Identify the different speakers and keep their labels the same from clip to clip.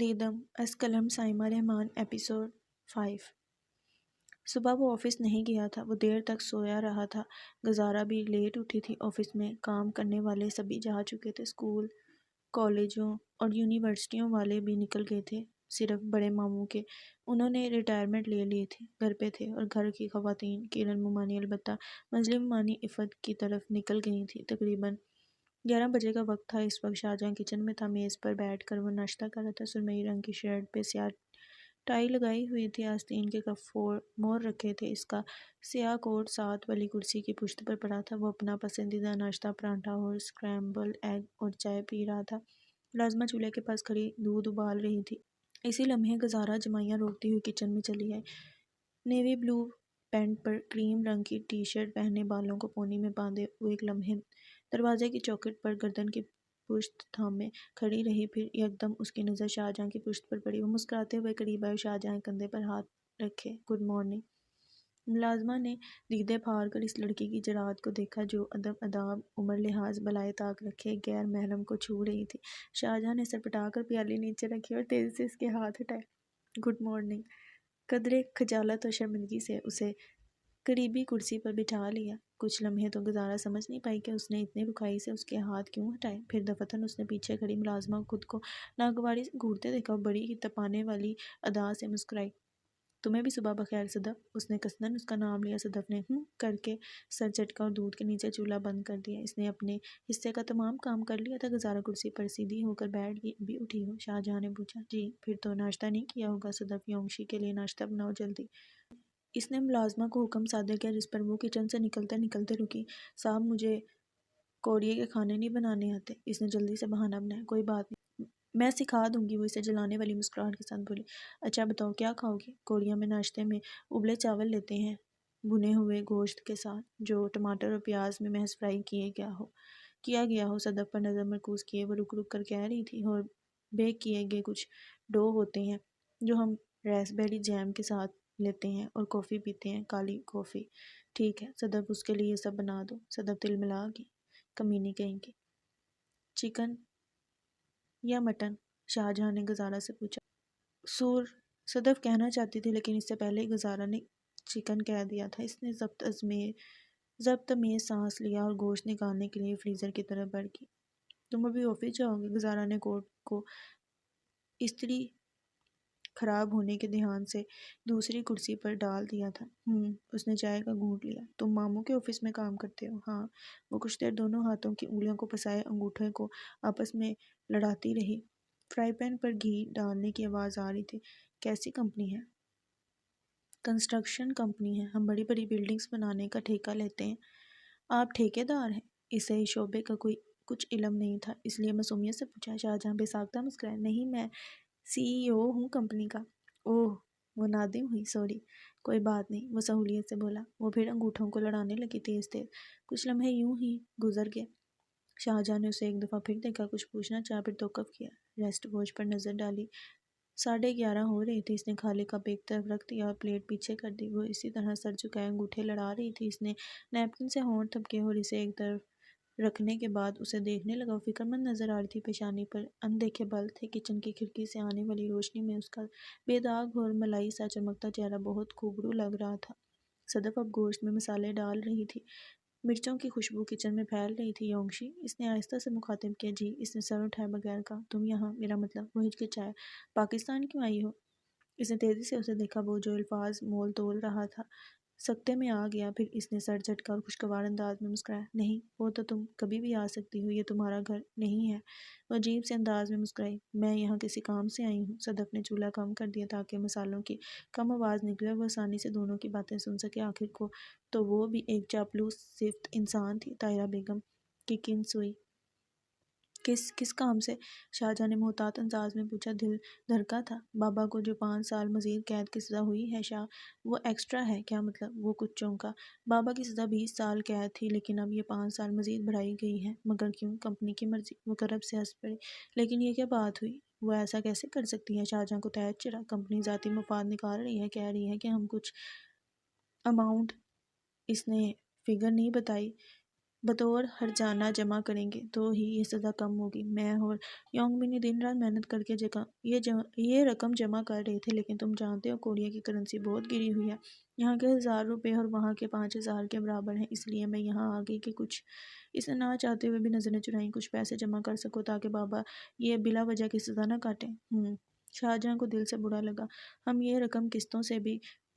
Speaker 1: دیدم از قلم سائمہ رحمان ایپیسوڈ 5۔ صبح وہ آفس نہیں گیا تھا، وہ دیر تک سویا رہا تھا۔ گزارا بھی لیٹ اٹھی تھی۔ آفس میں کام کرنے والے سبھی جا چکے تھے، اسکول، کالجوں اور یونیورسٹیوں والے بھی نکل گئے تھے، صرف بڑے ماموں کے۔ انہوں نے ریٹائرمنٹ لے لی تھی، گھر پہ تھے، اور گھر کی خواتین کرن مومانی البتہ منزل مومانی عفت کی طرف نکل گئی تھیں۔ تقریباً 11 بجے کا وقت تھا۔ اس وقت شاہجہاں کچن میں تھا، میز پر بیٹھ کر وہ ناشتہ کر رہا تھا۔ سرمئی رنگ کی شرٹ پہ سیاہ ٹائی لگائی ہوئی تھی، آستین کے کف مور رکھے تھے۔ اس کا سیاہ کوٹ ساتھ والی کرسی کی پشت پر پڑا تھا۔ وہ اپنا پسندیدہ ناشتہ پراٹھا اور اسکریمبلڈ ایگ اور چائے پی رہا تھا۔ ملازمہ چولہے کے پاس کھڑی دودھ ابال رہی تھی۔ اسی لمحے گزارا جمائیاں روکتی ہوئی کچن میں چلی آئی۔ نیوی بلو پینٹ پر کریم رنگ کی ٹی شرٹ پہنے، بالوں کو پونی میں باندھے، وہ ایک لمحے دروازے کی چوکھٹ پر گردن کی پشت تھامے کھڑی رہی، پھر یکدم اس کی نظر شاہجہاں کی پشت پر پڑی۔ وہ مسکراتے ہوئے قریب آئی اور شاہجہاں کے کندھے پر ہاتھ رکھے۔ Good morning. ملازمہ نے دیدے پھاڑ کر اس لڑکی کی جرأت کو دیکھا جو ادب آداب، عمر لحاظ بالائے طاق رکھے ایک غیر محرم کو چھو رہی تھی۔ شاہجہاں نے سر پٹا کر پیالی نیچے رکھی اور تیزی سے اس کے ہاتھ ہٹائے۔ Good morning. قدرے خجالت اور شرمندگی سے اسے قریبی کرسی پر بٹھا لیا۔ کچھ لمحے تو گزارا سمجھ نہیں پائی کہ اس نے اتنی رکھائی سے اس کے ہاتھ کیوں ہٹائے۔ پھر دفعتاً اس نے پیچھے کھڑی ملازمہ خود کو ناگواری سے گھورتے دیکھا اور بڑی ہی تپانے والی ادا سے مسکرائی۔ تمہیں بھی صبح بخیر صدف۔ اس نے کسدن اس کا نام لیا۔ صدف نے ہوں کر کے سر جھٹکا اور دودھ کے نیچے چولہا بند کر دیا۔ اس نے اپنے حصے کا تمام کام کر لیا تھا۔ گزارا کرسی پر سیدھی ہو کر بیٹھ گئی۔ ابھی اٹھی ہو؟ شاہجہاں نے پوچھا۔ جی۔ پھر تو ناشتہ نہیں کیا ہوگا؟ صدف، یونگشی کے لیے ناشتہ بناؤ جلدی۔ اس نے ملازمہ کو حکم صادر کیا، جس پر وہ کچن سے نکلتے نکلتے رکی۔ صاحب، مجھے کوریے کے کھانے نہیں بنانے آتے۔ اس نے جلدی سے بہانہ بنایا۔ کوئی بات نہیں، میں سکھا دوں گی، وہ اسے جلانے والی مسکراہٹ کے ساتھ بولی۔ اچھا بتاؤ کیا کھاؤ گی؟ کوریا میں ناشتے میں ابلے چاول لیتے ہیں بھنے ہوئے گوشت کے ساتھ، جو ٹماٹر اور پیاز میں محض فرائی کیا گیا ہو۔ صدف پر نظر مرکوز کیے وہ رک رک کر کہہ رہی تھی، اور بیک کیے گئے کچھ ڈو ہوتے ہیں جو ہم ریسبیری جیم کے ساتھ لیتے ہیں، اور کافی پیتے ہیں، کالی کافی۔ ٹھیک ہے صدف، اس کے لیے یہ سب بنا دو۔ صدف تلملا گئی۔ کمینی کہیں کی۔ چکن یا مٹن؟ شاہجہاں نے گزارا سے پوچھا۔ سور، صدف کہنا چاہتی تھی، لیکن اس سے پہلے ہی گزارا نے چکن کہہ دیا تھا۔ اس نے ضبط میں سانس لیا اور گوشت نکالنے کے لیے فریزر کی طرف بڑھ گئی۔ تم ابھی آفس جاؤ گے؟ گزارا نے کوٹ کو استری خراب ہونے کے دھیان سے دوسری کرسی پر ڈال دیا تھا۔ اس نے چائے کا گھونٹ لیا۔ تم ماموں کے آفس میں کام کرتے ہو؟ ہاں۔ وہ کچھ دیر دونوں ہاتھوں کی انگلیوں کو پھنسائے انگوٹھے کو آپس میں لڑاتی رہی۔ فرائی پین پر گھی ڈالنے کی آواز آ رہی تھی۔ کیسی کمپنی ہے؟ کنسٹرکشن کمپنی ہے، ہم بڑی بڑی بلڈنگز بنانے کا ٹھیکہ لیتے ہیں۔ آپ ٹھیکے دار ہیں؟ اسے اس شعبے کا کچھ علم نہیں تھا، اس لیے معصومیت سے پوچھا۔ شاہجہاں بے ساختہ مسکرائے۔ نہیں، میں CEO ہوں کمپنی کا۔ اوہ، وہ نادم ہوئی۔ سوری۔ کوئی بات نہیں، وہ سہولیت سے بولا۔ وہ پھر انگوٹھوں کو لڑانے لگی تیز تیز۔ کچھ لمحے یوں ہی گزر گئے۔ شاہجہاں نے اسے ایک دفعہ پھر دیکھا، کچھ پوچھنا چاہا، پھر توقف کیا، ریسٹ واچ پر نظر ڈالی۔ 11:30 ہو رہے تھے۔ اس نے خالی کپ ایک طرف رکھ دیا اور پلیٹ پیچھے کر دی۔ وہ اسی طرح سر جھکائے انگوٹھے لڑا رہی تھی۔ اس نے نیپکن سے ہونٹ تھپکے اور اسے ایک طرف رکھنے کے بعد اسے دیکھنے لگا۔ وہ فکر مند نظر آ رہی تھی، پیشانی پر اندیکھے بل تھے۔ کچن کی کھڑکی سے آنے والی روشنی میں اس کا بے داغ اور ملائی سا چمکتا چہرہ بہت خوبرو لگ رہا تھا۔ صدف اب گوشت میں مسالے ڈال رہی تھی، مرچوں کی خوشبو کچن میں پھیل رہی تھی۔ یونگشی؟ اس نے آہستہ سے مخاطب کیا۔ جی۔ اس نے سر اٹھائے بغیر کہا۔ تم یہاں؟ میرا مطلب؟ وہ ہچکچایا۔ پاکستان کیوں آئی ہو؟ اس نے تیزی سے اسے دیکھا، وہ جو الفاظ مول تول رہا تھا سکتے میں آ گیا۔ پھر اس نے سر جھٹکا اور خوشگوار انداز میں مسکرایا۔ نہیں، وہ تو تم کبھی بھی آ سکتی ہو، یہ تمہارا گھر نہیں ہے۔ وہ عجیب سے انداز میں مسکرائی۔ میں یہاں کسی کام سے آئی ہوں۔ صدف نے چولہا کم کر دیا تاکہ مسالوں کی کم آواز نکلے اور وہ آسانی سے دونوں کی باتیں سن سکے۔ آخر کو تو وہ بھی ایک چاپلوس صفت انسان تھی۔ طاہرہ بیگم کی کن سوئی؟ کس کام سے؟ شاہجہاں نے محتاط انداز میں پوچھا۔ دل دھڑکا تھا۔ بابا کو جو 5 سال مزید قید کی سزا ہوئی ہے شاہ، وہ ایکسٹرا ہے؟ کیا مطلب؟ وہ کچھ چونکا۔ بابا کی سزا 20 سال قید تھی، لیکن اب یہ 5 سال مزید بڑھائی گئی ہے۔ مگر کیوں؟ کمپنی کی مرضی۔ وہ کرب سے ہنس پڑی۔ لیکن یہ کیا بات ہوئی؟ وہ ایسا کیسے کر سکتی ہے؟ شاہجہاں کو تحت چڑھا۔ کمپنی ذاتی مفاد نکال رہی ہے، کہہ رہی ہے کہ ہم کچھ اماؤنٹ، اس نے فگر نہیں بتائی، بطور ہرجانہ جمع کریں گے تو ہی یہ سزا کم ہوگی۔ میں اور یونگ منی دن رات محنت کر کے یہ رقم جمع کر رہے تھے، لیکن تم جانتے ہو کوریا کی کرنسی بہت گری ہوئی ہے۔ یہاں کے 1000 روپے اور وہاں کے 5000 کے برابر ہیں، اس لیے میں یہاں آ گئی کہ کچھ اسے نہ چاہتے ہوئے بھی نظریں چرائیں، کچھ پیسے جمع کر سکو تاکہ بابا یہ بلا وجہ کی سزا نہ کاٹیں۔ شاہجہاں کو دل سے برا لگا۔ ہم یہ رقم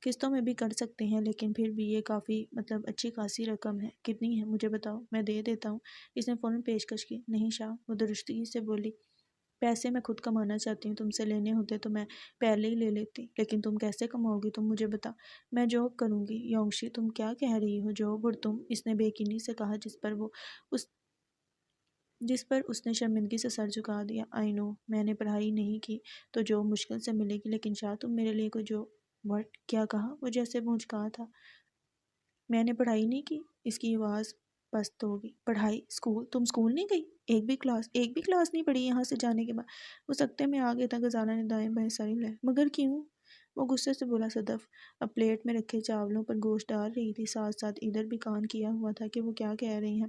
Speaker 1: قسطوں میں بھی کر سکتے ہیں، لیکن پھر بھی یہ کافی اچھی خاصی رقم ہے۔ کتنی ہے مجھے بتاؤ، میں دے دیتا ہوں۔ اس نے فوراً پیشکش کی۔ نہیں شاہ، وہ درستگی سے بولی، پیسے میں خود کمانا چاہتی ہوں، تم سے لینے ہوتے تو میں پہلے ہی لے لیتی، لیکن تم کیسے کماؤ گی، تم مجھے بتا۔ میں جاب کروں گی۔ یونگشی، تم کیا کہہ رہی ہو، جاب اور تم؟ اس نے بے یقینی سے کہا، جس پر اس نے شرمندگی سے سر جھکا دیا۔ آئی نو، میں نے پڑھائی نہیں کی تو جاب مشکل سے ملے گی، لیکن شاہ تم میرے لیے کوئی جو وٹ کیا کہا؟ وہ جیسے بھونچکا تھا۔ میں نے پڑھائی نہیں کی؟ اس کی آواز پست ہو گئی۔ پڑھائی؟ اسکول؟ تم اسکول نہیں گئی؟ ایک بھی کلاس نہیں پڑھی یہاں سے جانے کے بعد؟ وہ سکتے میں آ گیا تھا۔ گزارا نے دائیں بائیں سر ہلایا۔ مگر کیوں؟ وہ غصے سے بولا۔ صدف اب پلیٹ میں رکھے چاولوں پر گوشت ڈال رہی تھی، ساتھ ساتھ ادھر بھی کان کیا ہوا تھا کہ وہ کیا کہہ رہی ہیں۔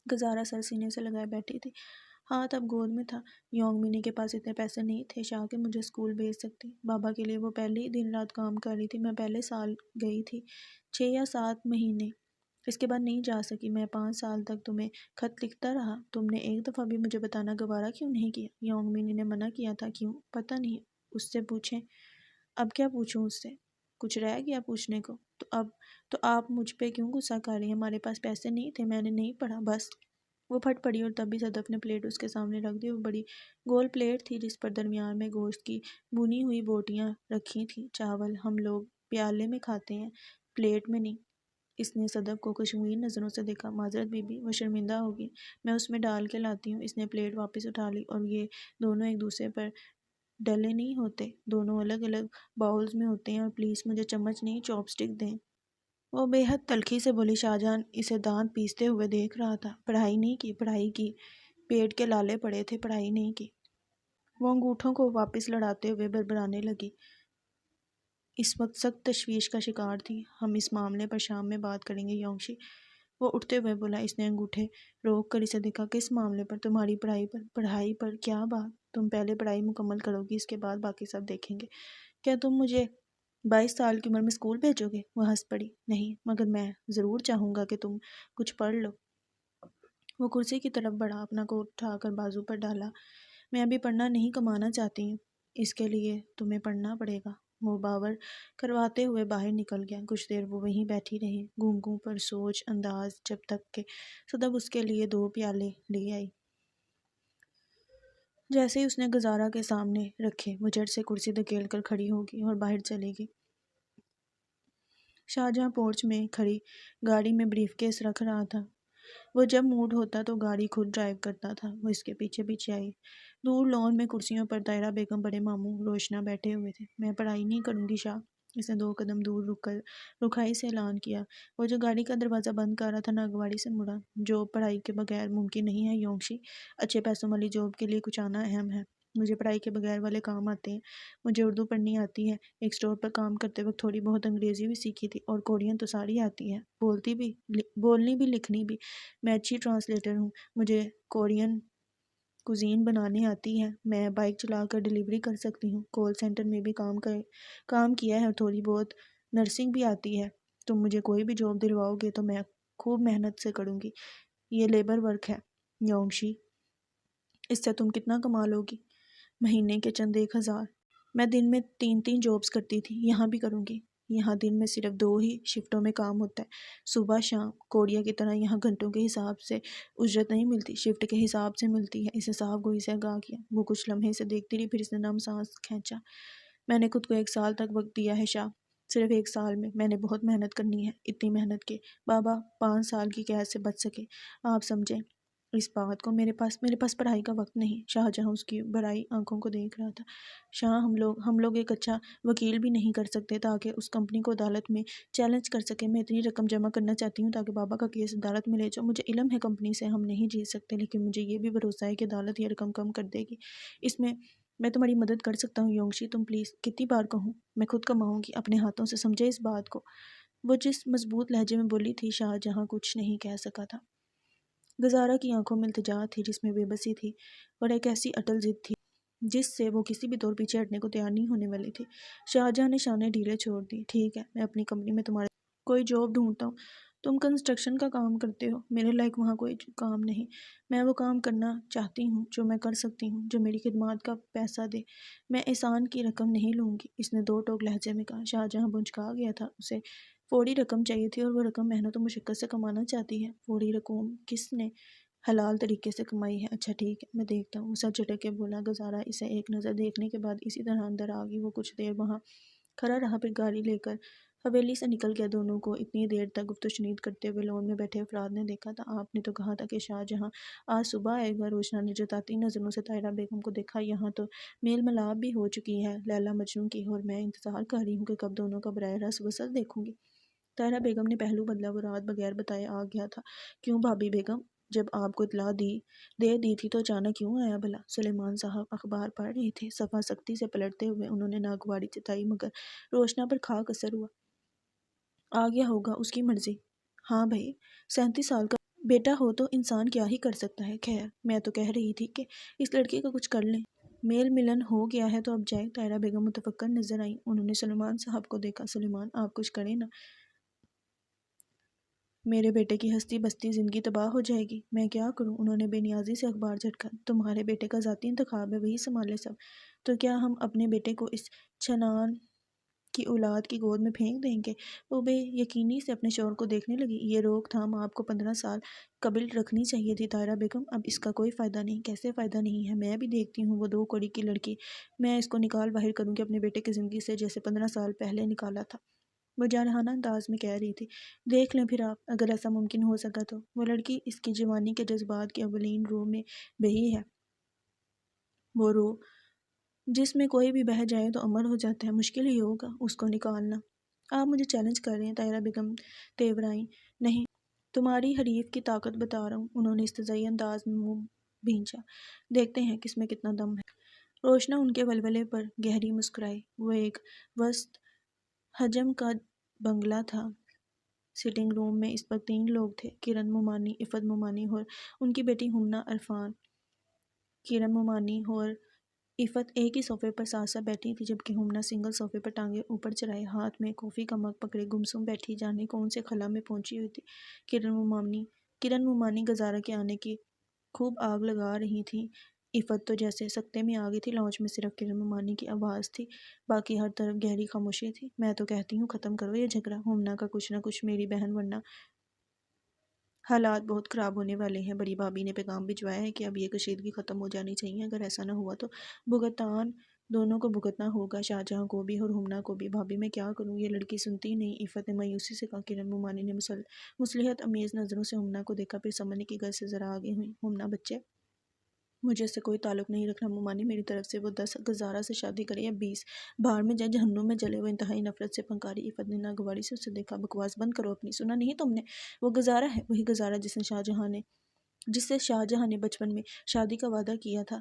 Speaker 1: گزارا سر سینے سے لگائے بیٹھی تھی، ہاتھ اب گود میں تھا۔ یونگ منی کے پاس اتنے پیسے نہیں تھے شاہ کہ مجھے اسکول بھیج سکتی۔ بابا کے لیے وہ پہلے ہی دن رات کام کر رہی تھی۔ میں پہلے سال گئی تھی، 6 یا 7 مہینے، اس کے بعد نہیں جا سکی۔ میں 5 سال تک تمہیں خط لکھتا رہا، تم نے ایک دفعہ بھی مجھے بتانا گوارا کیوں نہیں کیا؟ یونگ منی نے منع کیا تھا۔ کیوں؟ پتہ نہیں، اس سے پوچھیں۔ اب کیا پوچھوں اس سے؟ کچھ رہ گیا پوچھنے کو؟ تو آپ مجھ پہ کیوں غصہ کر رہی ہیں؟ ہمارے پاس پیسے نہیں تھے، میں نے نہیں پڑھا، بس۔ وہ پھٹ پڑی اور تب بھی صدف نے پلیٹ اس کے سامنے رکھ دی۔ وہ بڑی گول پلیٹ تھی جس پر درمیان میں گوشت کی بھنی ہوئی بوٹیاں رکھی تھیں۔ چاول ہم لوگ پیالے میں کھاتے ہیں، پلیٹ میں نہیں۔ اس نے صدف کو کشمیر نظروں سے دیکھا۔ معذرت بی بی، وہ شرمندہ ہوگی، میں اس میں ڈال کے لاتی ہوں۔ اس نے پلیٹ واپس اٹھا لی۔ اور یہ دونوں ایک دوسرے پر ڈلے نہیں ہوتے، دونوں الگ الگ باؤلز میں ہوتے ہیں، اور پلیز مجھے چمچ نہیں چاپ سٹک دیں۔ وہ بے حد تلخی سے بولی۔ شاہجہاں اسے دانت پیستے ہوئے دیکھ رہا تھا۔ پڑھائی نہیں کی؟ پڑھائی کی، پیٹ کے لالے پڑے تھے، پڑھائی نہیں کی۔ وہ انگوٹھوں کو واپس لڑاتے ہوئے بڑبڑانے لگی۔ اس وقت سخت تشویش کا شکار تھی۔ ہم اس معاملے پر شام میں بات کریں گے یونگشی، وہ اٹھتے ہوئے بولا۔ اس نے انگوٹھے روک کر اسے دیکھا۔ کس معاملے پر؟ تمہاری پڑھائی پر۔ پڑھائی پر؟ کیا بات؟ تم پہلے پڑھائی مکمل کرو گی، اس کے بعد باقی سب دیکھیں گے۔ کیا تم مجھے 22 سال کی عمر میں اسکول بھیجو گے؟ وہ ہنس پڑی۔ نہیں، مگر میں ضرور چاہوں گا کہ تم کچھ پڑھ لو۔ وہ کرسی کی طرف بڑھا، اپنا کوٹ اٹھا کر بازو پر ڈالا۔ میں ابھی پڑھنا نہیں، کمانا چاہتی ہوں۔ اس کے لیے تمہیں پڑھنا پڑے گا۔ وہ باور کرواتے ہوئے باہر نکل گیا۔ کچھ دیر وہ وہیں بیٹھی رہی، گونگوں پر سوچ انداز، جب تک کہ صدف اس کے لیے 2 پیالے لے آئی۔ جیسے ہی اس نے گزارا کے سامنے رکھے، وہ جھٹ سے کرسی دھکیل کر کھڑی ہو گئی اور باہر چلی گئی۔ شاہجہاں پورچ میں کھڑی گاڑی میں بریف کیس رکھ رہا تھا۔ وہ جب موڈ ہوتا تو گاڑی خود ڈرائیو کرتا تھا۔ وہ اس کے پیچھے پیچھے آئی۔ دور لان میں کرسیوں پر طاہرہ بیگم، بڑے ماموں، روشنا بیٹھے ہوئے تھے۔ میں پڑھائی نہیں کروں گی شاہ، اس نے 2 قدم دور رک کر رکھائی سے اعلان کیا۔ وہ جو گاڑی کا دروازہ بند کر رہا تھا ناگواری سے مڑا۔ جاب پڑھائی کے بغیر ممکن نہیں ہے یونگشی، اچھے پیسوں والی جاب کے لیے کچھ آنا اہم ہے۔ مجھے پڑھائی کے بغیر والے کام آتے ہیں، مجھے اردو پڑھنی آتی ہے، ایک اسٹور پر کام کرتے وقت تھوڑی بہت انگریزی بھی سیکھی تھی، اور کورین تو ساری آتی ہے، بولنی بھی لکھنی بھی۔ میں اچھی ٹرانسلیٹر ہوں، مجھے کورین کوزین بنانے آتی ہے، میں بائک چلا کر ڈیلیوری کر سکتی ہوں، کال سینٹر میں بھی کام کیا ہے، اور تھوڑی بہت نرسنگ بھی آتی ہے۔ تم مجھے کوئی بھی جاب دلواؤ گے تو میں خوب محنت سے کروں گی، یہ لیبر ورک ہے یونگشی۔ اس سے تم کتنا کما لو گی؟ مہینے کے چند 1000۔ میں دن میں 3 جابز کرتی تھی، یہاں بھی کروں گی۔ یہاں دن میں صرف 2 ہی شفٹوں میں کام ہوتا ہے، صبح شام۔ کوریا کی طرح یہاں گھنٹوں کے حساب سے اجرت نہیں ملتی، شفٹ کے حساب سے ملتی ہے۔ اسے صاف گوئی سے آگاہ کیا۔ وہ کچھ لمحے سے دیکھتی رہی، پھر اس نے نم سانس کھینچا۔ میں نے خود کو 1 سال تک وقت دیا ہے شاہ، صرف 1 سال میں نے بہت محنت کرنی ہے، اتنی محنت کہ بابا 5 سال کی قید سے بچ سکے، آپ سمجھیں اس بات کو۔ میرے پاس پڑھائی کا وقت نہیں۔ شاہجہاں اس کی بھرائی آنکھوں کو دیکھ رہا تھا۔ شاہ، ہم لوگ ایک اچھا وکیل بھی نہیں کر سکتے تاکہ اس کمپنی کو عدالت میں چیلنج کر سکے۔ میں اتنی رقم جمع کرنا چاہتی ہوں تاکہ بابا کا کیس عدالت میں لے جاؤ۔ مجھے علم ہے کمپنی سے ہم نہیں جیت سکتے، لیکن مجھے یہ بھی بھروسہ ہے کہ عدالت یہ رقم کم کر دے گی۔ اس میں تمہاری مدد کر سکتا ہوں یونگشی، تم پلیز۔ کتنی بار کہوں؟ میں خود کماؤں گی اپنے ہاتھوں سے، سمجھے اس بات کو؟ وہ جس مضبوط لہجے میں بولی تھی، شاہجہاں کچھ نہیں کہہ سکا تھا۔ گزارہ کی آنکھوں میں التجا تھی جس میں بے بسی تھی اور ایک ایسی اٹل ضد تھی جس سے وہ کسی بھی طور پیچھے ہٹنے کو تیار نہیں ہونے والی تھی۔ شاہجہاں نے شانے ڈھیلے چھوڑ دی۔ ٹھیک ہے، میں اپنی کمپنی میں تمہارے کوئی جاب ڈھونڈتا ہوں۔ تم کنسٹرکشن کا کام کرتے ہو، میرے لائق وہاں کوئی کام نہیں۔ میں وہ کام کرنا چاہتی ہوں جو میں کر سکتی ہوں، جو میری خدمات کا پیسہ دے۔ میں احسان کی رقم نہیں لوں گی، اس نے دو ٹوک لہجے میں کہا۔ شاہجہاں بھنچکا گیا تھا۔ اسے فوری رقم چاہیے تھی اور وہ رقم محنت و مشقت سے کمانا چاہتی ہے۔ فوری رقم کس نے حلال طریقے سے کمائی ہے؟ اچھا ٹھیک ہے، میں دیکھتا ہوں، وہ سر جھٹک کے بولا۔ گزارہ اسے ایک نظر دیکھنے کے بعد اسی طرح اندر آ گئی۔ وہ کچھ دیر وہاں کھڑا رہا، پھر گاڑی لے کر حویلی سے نکل گیا۔ دونوں کو اتنی دیر تک گفت و شنید کرتے ہوئے لون میں بیٹھے افراد نے دیکھا تھا۔ آپ نے تو کہا تھا کہ شاہجہاں آج صبح آئے گا۔ روشنا نے جتاتی نظروں سے طاہرہ بیگم کو دیکھا۔ یہاں تو میل ملاپ بھی ہو چکی ہے لیلا مجنوں کی، اور میں انتظار کر رہی ہوں کہ کب دونوں کا براہ راست وصل دیکھوں گی۔ طاہرہ بیگم نے پہلو بدلا۔ وہ رات بغیر بتائے آ گیا تھا۔ کیوں بھابی بیگم، جب آپ کو اطلاع دے دی تھی تو اچانک کیوں آیا بھلا؟ سلیمان صاحب اخبار پڑھ رہے تھے۔ صفحہ سختی سے پلٹتے ہوئے انہوں نے ناگواری جتائی، مگر روشنا پر خاک اثر ہوا۔ آ گیا ہوگا، اس کی مرضی۔ ہاں بھائی، 37 سال کا بیٹا ہو تو انسان کیا ہی کر سکتا ہے۔ خیر، میں تو کہہ رہی تھی کہ اس لڑکی کا کچھ کر لیں۔ میل ملن ہو گیا ہے تو اب جائے۔ طاہرہ بیگم متفکر نظر آئیں۔ انہوں نے سلیمان صاحب کو دیکھا۔ سلیمان، آپ کچھ کریں نا، میرے بیٹے کی ہستی بستی زندگی تباہ ہو جائے گی۔ میں کیا کروں؟ انہوں نے بے نیازی سے اخبار جھٹکا۔ تمہارے بیٹے کا ذاتی انتخاب ہے، وہی سنبھالے سب۔ تو کیا ہم اپنے بیٹے کو اس چھنان کی اولاد کی گود میں پھینک دیں گے؟ وہ بے یقینی سے اپنے شوہر کو دیکھنے لگی۔ یہ روک تھام آپ کو 15 سال قبل رکھنی چاہیے تھی طاہرہ بیگم۔ اب اس کا کوئی فائدہ نہیں۔ کیسے فائدہ نہیں ہے؟ میں بھی دیکھتی ہوں وہ 2 کڑی کی لڑکی، میں اس کو نکال باہر کروں گی اپنے بیٹے کی زندگی سے، جیسے 15 سال پہلے نکالا تھا۔ وہ جارحانہ انداز میں کہہ رہی تھی۔ دیکھ لیں پھر آپ، اگر ایسا ممکن ہو سکا تو۔ وہ لڑکی اس کی جوانی کے جذبات کے اولین رو میں بہی ہے، وہ رو جس میں کوئی بھی بہہ جائے تو امر ہو جاتا ہے۔ مشکل ہی ہوگا اس کو نکالنا۔ آپ مجھے چیلنج کر رہے ہیں؟ طاہرہ بیگم تیورائیں۔ نہیں، تمہاری حریف کی طاقت بتا رہا ہوں۔ انہوں نے استثنائی انداز میں منہ بھینچا۔ دیکھتے ہیں کس میں کتنا دم ہے۔ روشنا ان کے ولولے پر گہری مسکرائی۔ وہ ایک وسط حجم کا بنگلہ تھا۔ سٹنگ روم میں اس وقت 3 لوگ تھے، کرن مومانی، عفت مومانی اور ان کی بیٹی ہمنا عرفان۔ کرن مومانی اور عفت ایک ہی صوفے پر ساتھ ساتھ بیٹھی تھی، جبکہ ہمنا سنگل صوفے پر ٹانگیں اوپر چڑھائے ہاتھ میں کافی کا مگ پکڑے گمسم بیٹھی، جانے کون سے خلا میں پہنچی ہوئی تھی۔ کرن مومانی گزارہ کے آنے کی خوب آگ لگا رہی تھی۔ عفت تو جیسے سکتے میں آ گئی تھی۔ لاؤنج میں صرف کرن مومانی کی آواز تھی، باقی ہر طرف گہری خاموشی تھی۔ میں تو کہتی ہوں ختم کرو یہ جھگڑا، ہمنا کا کچھ نہ کچھ میری بہن، ورنہ حالات بہت خراب ہونے والے ہیں۔ بڑی بھابھی نے پیغام بھجوایا ہے کہ اب یہ کشیدگی ختم ہو جانی چاہیے۔ اگر ایسا نہ ہوا تو بھگتان دونوں کو بھگتنا ہوگا، شاہجہاں کو بھی اور ہمنا کو بھی۔ بھابھی میں کیا کروں؟ یہ لڑکی سنتی نہیں، عفت نے مایوسی سے کہا۔ کرن مومانی نے مصلحت امیز نظروں سے ہمنا کو دیکھا، پھر سمجھنے کی غرض سے ذرا آگے ہوئیں۔ ہمنا بچے، مجھے اس سے کوئی تعلق نہیں رکھنا۔ مومانی میری طرف سے وہ 10 گزارہ سے شادی کرے یا 20، بھاڑ میں جائے، جہنم میں جلے۔ وہ انتہائی نفرت سے پھنکاری۔ عفت نے ناگواری سے اسے دیکھا۔ بکواس بند کرو اپنی، سنا نہیں تم نے؟ وہ گزارہ ہے، وہی گزارہ جس سے شاہجہاں نے بچپن میں شادی کا وعدہ کیا تھا۔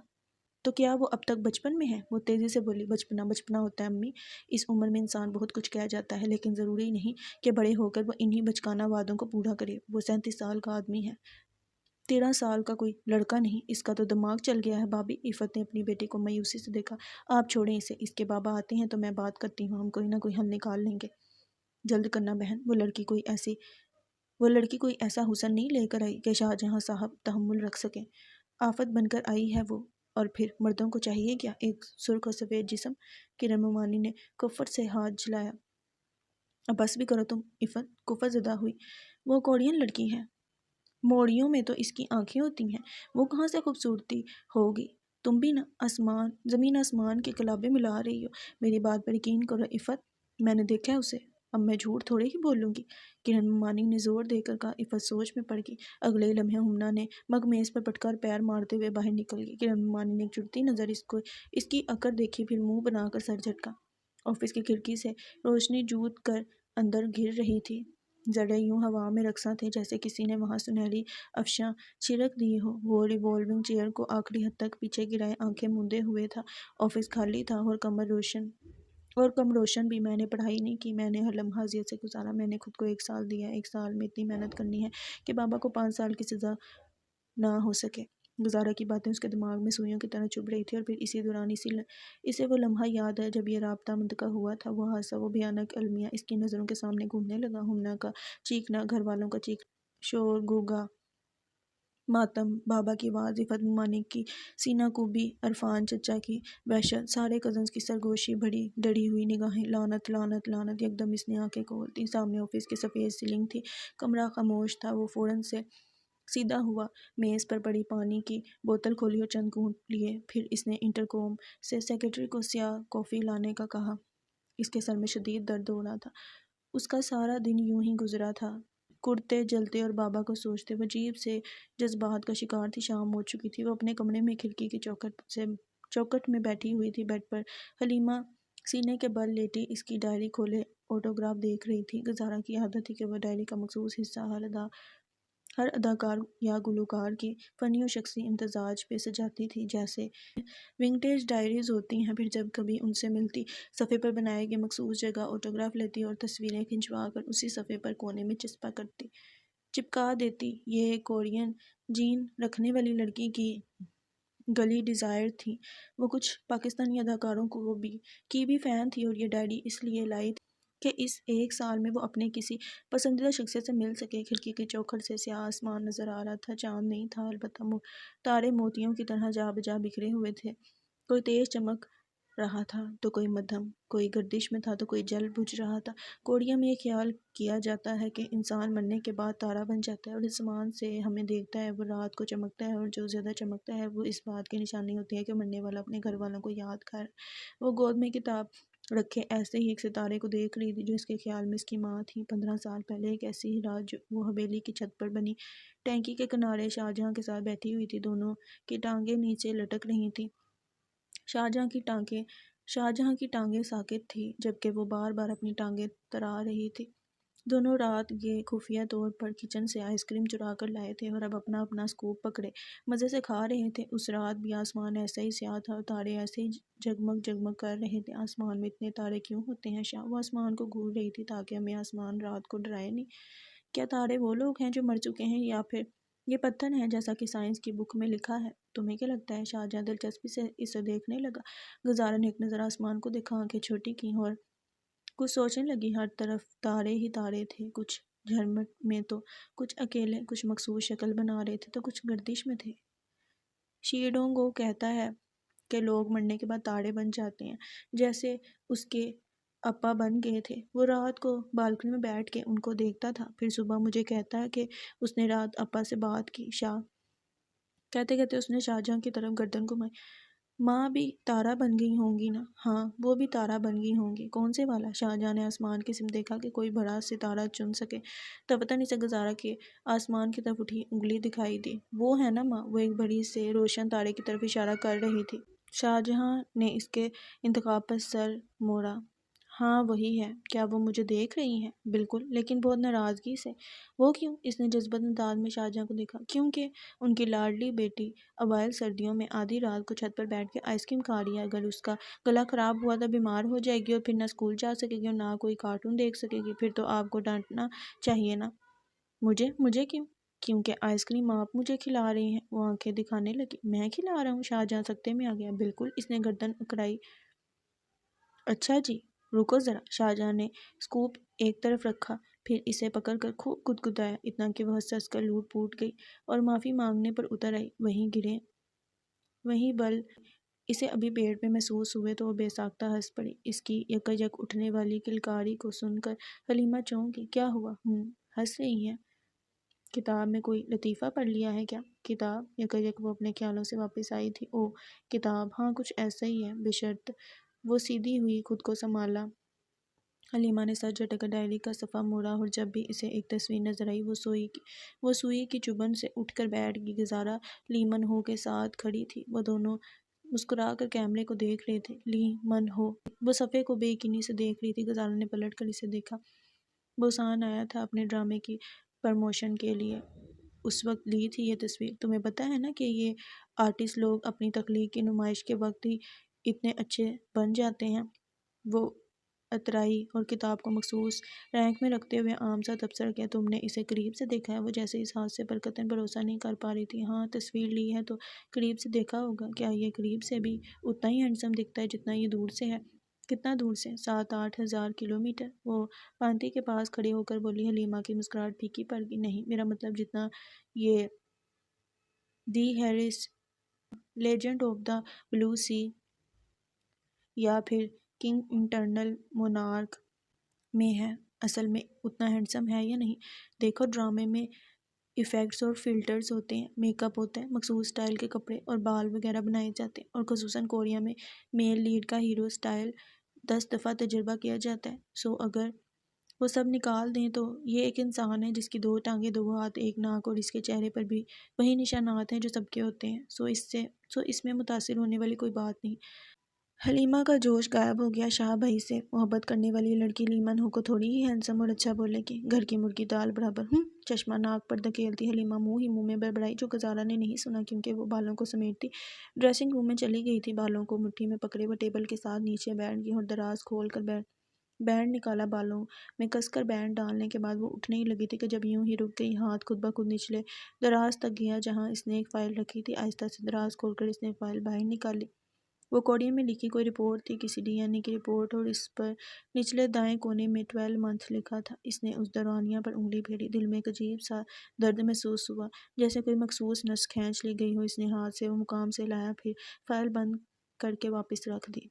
Speaker 1: تو کیا وہ اب تک بچپن میں ہے؟ وہ تیزی سے بولی۔ بچپنا بچپنا ہوتا ہے امی، اس عمر میں انسان بہت کچھ کہہ جاتا ہے، لیکن ضروری نہیں کہ بڑے ہو کر وہ انہی بچکانہ وعدوں کو پورا کرے۔ وہ 37 سال کا آدمی ہے، 13 سال کا کوئی لڑکا نہیں۔ اس کا تو دماغ چل گیا ہے بھابھی۔ عفت نے اپنی بیٹی کو مایوسی سے دیکھا۔ آپ چھوڑیں اسے، اس کے بابا آتے ہیں تو میں بات کرتی ہوں، ہم کوئی نہ کوئی حل نکال لیں گے۔ جلد کرنا بہن، وہ لڑکی کوئی ایسا حسن نہیں لے کر آئی کہ شاہجہاں صاحب تحمل رکھ سکیں۔ آفت بن کر آئی ہے وہ، اور پھر مردوں کو چاہیے کیا؟ ایک سرخ و سفید جسم۔ کرن مومانی نے کفر سے ہاتھ جھلایا۔ اب بس بھی کرو تم، عفت کفر زدہ ہوئی۔ وہ کوڑین لڑکی ہے، موڑیوں میں تو اس کی آنکھیں ہوتی ہیں، وہ کہاں سے خوبصورتی ہوگی؟ تم بھی نا زمین آسمان کی کلابیں ملا رہی ہو۔ میری بات پر یقین کرو عفت، میں نے دیکھا ہے اسے، اب میں جھوٹ تھوڑے ہی بولوں گی۔ کرن مومانی نے زور دے کر کہا۔ عفت سوچ میں پڑ گئی۔ اگلے لمحے ہمنا نے مگ میز پر پٹکا اور پیر مارتے ہوئے باہر نکل گئی۔ کرن مومانی نے ایک چڑھتی نظر اس کی اکڑ دیکھی، پھر منہ بنا کر سر جھٹکا۔ آفس کی کھڑکی سے روشنی جوت کر اندر گر رہی تھی۔ زرے یوں ہوا میں رقصاں تھے جیسے کسی نے وہاں سنہری افشاں چھڑک دی ہو۔ وہ ریوالونگ چیئر کو آخری حد تک پیچھے گرائے آنکھیں موندے ہوئے تھا۔ آفس خالی تھا اور کم روشن بھی۔ میں نے پڑھائی نہیں کی، میں نے ہر لمحہ اذیت سے گزارا۔ میں نے خود کو 1 سال دیا، 1 سال میں اتنی محنت کرنی ہے کہ بابا کو 5 سال کی سزا نہ ہو سکے۔ گزارہ کی باتیں اس کے دماغ میں سوئیوں کی طرح چبھ رہی تھی، اور پھر اسی دوران اسے وہ لمحہ یاد ہے جب یہ رابطہ منتقل ہوا تھا، وہ حادثہ، وہ بھیانک المیہ اس کی نظروں کے سامنے گھومنے لگا۔ ہمنا کا چیخنا، گھر والوں کا چیخنا، شور گوگا، ماتم، بابا کی آواز، عفت ممانک کی سینہ کوبی، عرفان چچا کی وحشت، سارے کزنز کی سرگوشی، بڑی ڈری ہوئی نگاہیں، لعنت لعنت لعنت۔ یکدم اس نے آنکھیں کھول دیں، سامنے آفس کی سفید سیلنگ تھی، کمرہ خاموش تھا۔ وہ فوراً سے سیدھا ہوا، میز پر پڑی پانی کی بوتل کھولی اور چند گھونٹ لیے، پھر اس نے انٹرکام سے سیکرٹری کو سیاہ کافی لانے کا کہا۔ اس کے سر میں شدید درد ہو رہا تھا، اس کا سارا دن یوں ہی گزرا تھا، کڑتے جلتے اور بابا کو سوچتے۔ وہ عجیب سے جذبات کا شکار تھی، شام ہو چکی تھی، وہ اپنے کمرے میں کھڑکی کی چوکھٹ میں بیٹھی ہوئی تھی، بیڈ پر حلیمہ سینے کے بل لیٹی اس کی ڈائری کھولے آٹوگراف دیکھ رہی تھی۔ گزارہ کی عادت تھی کہ وہ ڈائری کا مخصوص حصہ ہر اداکار یا گلوکار کی فنی و شخصی امتزاج پہ سجاتی تھی، جیسے ونٹیج ڈائریز ہوتی ہیں۔ پھر جب کبھی ان سے ملتی، صفحے پر بنائے گئے مخصوص جگہ آٹوگراف لیتی اور تصویریں کھنچوا کر اسی صفحے پر کونے میں چپکا دیتی۔ یہ کورین جین رکھنے والی لڑکی کی گلی ڈیزائر تھی، وہ کچھ پاکستانی اداکاروں کی بھی فین تھی، اور یہ ڈائری اس لیے لائی تھی کہ اس ایک سال میں وہ اپنے کسی پسندیدہ شخصیت سے مل سکے۔ کھڑکی کی چوکھٹ سے سیاہ آسمان نظر آ رہا تھا، چاند نہیں تھا، البتہ تارے موتیوں کی طرح جا بجا بکھرے ہوئے تھے، کوئی تیز چمک رہا تھا تو کوئی مدھم، کوئی گردش میں تھا تو کوئی جل بجھ رہا تھا۔ کوریا میں یہ خیال کیا جاتا ہے کہ انسان مرنے کے بعد تارا بن جاتا ہے اور آسمان سے ہمیں دیکھتا ہے، وہ رات کو چمکتا ہے، اور جو زیادہ چمکتا ہے وہ اس بات کی نشانی ہوتی ہے کہ مرنے والا اپنے گھر والوں کو یاد کر۔ وہ گود میں کتاب رکھے ایسے ہی ایک ستارے کو دیکھ رہی تھی جو اس کے خیال میں اس کی ماں تھی۔ 15 سال پہلے ایک ایسی ہی رات وہ حویلی کی چھت پر بنی ٹینکی کے کنارے شاہجہاں کے ساتھ بیٹھی ہوئی تھی، دونوں کی ٹانگیں نیچے لٹک رہی تھیں۔ شاہجہاں کی ٹانگیں ساکت تھیں، جبکہ وہ بار بار اپنی ٹانگیں ترا رہی تھی۔ دونوں رات یہ خفیہ طور پر کچن سے آئس کریم چرا کر لائے تھے اور اب اپنا اپنا سکوپ پکڑے مزے سے کھا رہے تھے۔ اس رات بھی آسمان ایسا ہی سیاہ تھا اور تارے ایسے ہی جگمگ جگمگ کر رہے تھے۔ آسمان میں اتنے تارے کیوں ہوتے ہیں شاہ؟ وہ آسمان کو گھور رہی تھی تاکہ ہمیں آسمان رات کو ڈرائے نہیں۔ کیا تارے وہ لوگ ہیں جو مر چکے ہیں، یا پھر یہ پتھر ہیں جیسا کہ سائنس کی بک میں لکھا ہے؟ تمہیں کیا لگتا ہے؟ شاہجہاں دلچسپی سے اسے دیکھنے لگا۔ گزارہ نے ایک نظر آسمان کو دیکھا، آنکھیں چھوٹی کیں اور کچھ سوچنے لگی۔ ہر طرف تارے ہی تارے تھے، کچھ جھرمٹ میں تو کچھ اکیلے، کچھ مخصوص شکل بنا رہے تھے تو کچھ گردش میں تھے۔ شیڈونگو کہتا ہے کہ لوگ مرنے کے بعد تارے بن جاتے ہیں، جیسے اس کے اپا بن گئے تھے۔ وہ رات کو بالکنی میں بیٹھ کے ان کو دیکھتا تھا، پھر صبح مجھے کہتا ہے کہ اس نے رات اپا سے بات کی۔ شاہ کہتے کہتے اس نے شاہجہاں کی طرف گردن گھمائی۔ ماں بھی تارا بن گئی ہوں گی نا؟ ہاں، وہ بھی تارا بن گئی ہوں گی۔ کون سے والا؟ شاہجہاں نے آسمان کی سمت دیکھا کہ کوئی بڑا ستارہ چن سکے۔ تفتن اسے گزارہ کے آسمان کی طرف اٹھی انگلی دکھائی دی۔ وہ ہے نا ماں؟ وہ ایک بڑی سے روشن تارے کی طرف اشارہ کر رہی تھی۔ شاہجہاں نے اس کے انتخاب پر سر موڑا۔ ہاں وہی ہے۔ کیا وہ مجھے دیکھ رہی ہیں؟ بالکل، لیکن بہت ناراضگی سے۔ وہ کیوں؟ اس نے جذباتی انداز میں شاہجہاں کو دیکھا۔ کیونکہ ان کی لاڈلی بیٹی اوائل سردیوں میں آدھی رات کو چھت پر بیٹھ کے آئس کریم کھا رہی ہے۔ اگر اس کا گلا خراب ہوا تو بیمار ہو جائے گی اور پھر نہ اسکول جا سکے گی اور نہ کوئی کارٹون دیکھ سکے گی۔ پھر تو آپ کو ڈانٹنا چاہیے نا۔ مجھے کیوں؟ کیونکہ آئس کریم آپ مجھے کھلا رہی ہیں۔ وہ آنکھیں دکھانے لگی۔ میں کھلا رہا ہوں؟ شاہجہاں سکتے میں آ گیا۔ بالکل، اس نے گردن اکڑائی۔ اچھا جی، رکو ذرا۔ شاہجہاں نے سکوپ ایک طرف رکھا، پھر اسے پکڑ کر خوب گدگدایا، اتنا کہ وہ ہنس کر لوٹ پوٹ گئی اور معافی مانگنے پر اتر آئی۔ وہیں بل اسے ابھی پیٹ میں محسوس ہوئے تو وہ بے ساختہ ہنس پڑی۔ اس کی یکایک اٹھنے والی کلکاری کو سن کر حلیمہ چونک گئی۔ کیا ہوا؟ ہنس رہی ہیں؟ کتاب میں کوئی لطیفہ پڑھ لیا ہے کیا؟ کتاب؟ یکایک وہ اپنے خیالوں سے واپس آئی تھی۔ اوہ کتاب، ہاں کچھ ایسا ہی ہے۔ بشرط وہ سیدھی ہوئی، خود کو سنبھالا۔ حلیمہ نے سر جھٹک کر ڈائری کا صفحہ موڑا اور جب بھی اسے ایک تصویر نظر آئی وہ سوئی کی چبھن سے اٹھ کر بیٹھ گئی۔ گزارہ لی من ہو کے ساتھ کھڑی تھی، وہ دونوں مسکرا کر کیمرے کو دیکھ رہے تھے۔ لی من ہو وہ صفحے کو بے یقینی سے دیکھ رہی تھی۔ گزارہ نے پلٹ کر اسے دیکھا۔ بوسان آیا تھا اپنے ڈرامے کی پروموشن کے لیے، اس وقت لی تھی یہ تصویر۔ تمہیں پتہ ہے نا کہ یہ آرٹسٹ لوگ اپنی تخلیق کی نمائش کے وقت ہی اتنے اچھے بن جاتے ہیں۔ وہ اترائی اور کتاب کو مخصوص رینک میں رکھتے ہوئے عام سا تبصرہ کیا، تم نے اسے قریب سے دیکھا ہے؟ وہ جیسے اس حادثے پر قطعاً بھروسہ نہیں کر پا رہی تھی۔ ہاں، تصویر لی ہے تو قریب سے دیکھا ہوگا۔ کیا یہ قریب سے بھی اتنا ہی ہینڈسم دکھتا ہے جتنا یہ دور سے ہے؟ کتنا دور سے؟ 7-8 ہزار کلومیٹر۔ وہ پانتی کے پاس کھڑے ہو کر بولی۔ حلیمہ کی مسکراہٹ پھیکی پڑ گئی۔ نہیں، میرا مطلب جتنا یہ دی ہیرس لیجنڈ آف دا بلو سی یا پھر کنگ انٹرنل مونارک میں ہے، اصل میں اتنا ہینڈسم ہے یا نہیں؟ دیکھو، ڈرامے میں ایفیکٹس اور فلٹرز ہوتے ہیں، میک اپ ہوتا ہے، مخصوص سٹائل کے کپڑے اور بال وغیرہ بنائے جاتے ہیں، اور خصوصاً کوریا میں میل لیڈ کا ہیرو سٹائل 10 دفعہ تجربہ کیا جاتا ہے۔ اگر وہ سب نکال دیں تو یہ ایک انسان ہے جس کی 2 ٹانگیں، 2 ہاتھ، 1 ناک، اور اس کے چہرے پر بھی وہی نشانات ہیں جو سب کے ہوتے ہیں۔ اس میں متاثر ہونے والی کوئی بات نہیں۔ حلیمہ کا جوش غائب ہو گیا۔ شاہ بھائی سے محبت کرنے والی لڑکی لیمن ہو کو تھوڑی ہی ہینڈسم اور اچھا بولے گی؟ گھر کی مرغی دال برابر۔ چشمہ ناک پر دھکیلتی حلیمہ منہ ہی منہ میں بڑبڑائی، جو گزارا نے نہیں سنا کیونکہ وہ بالوں کو سمیٹتی ڈریسنگ روم میں چلی گئی تھی۔ بالوں کو مٹھی میں پکڑے وہ ٹیبل کے ساتھ نیچے بیٹھ گئی اور دراز کھول کر بینڈ نکالا۔ بالوں میں کس کر بینڈ ڈالنے کے بعد وہ اٹھنے ہی لگی تھی کہ جب یوں ہی رک گئی۔ ہاتھ خود بخود نچلے دراز تک گیا جہاں اس نے ایک فائل رکھی تھی۔ آہستہ سے دراز کھول کر اس نے فائل باہر نکالی۔ وہ کورین میں لکھی کوئی رپورٹ تھی، کسی ڈی این اے کی رپورٹ، اور اس پر نچلے دائیں کونے میں 12 month لکھا تھا۔ اس نے اس دورانیہ پر انگلی پھیری۔ دل میں ایک عجیب سا درد محسوس ہوا، جیسے کوئی مخصوص نس کھینچ لی گئی ہو۔ اس نے ہاتھ سے وہ مقام سے لایا، پھر فائل بند کر کے واپس رکھ دی۔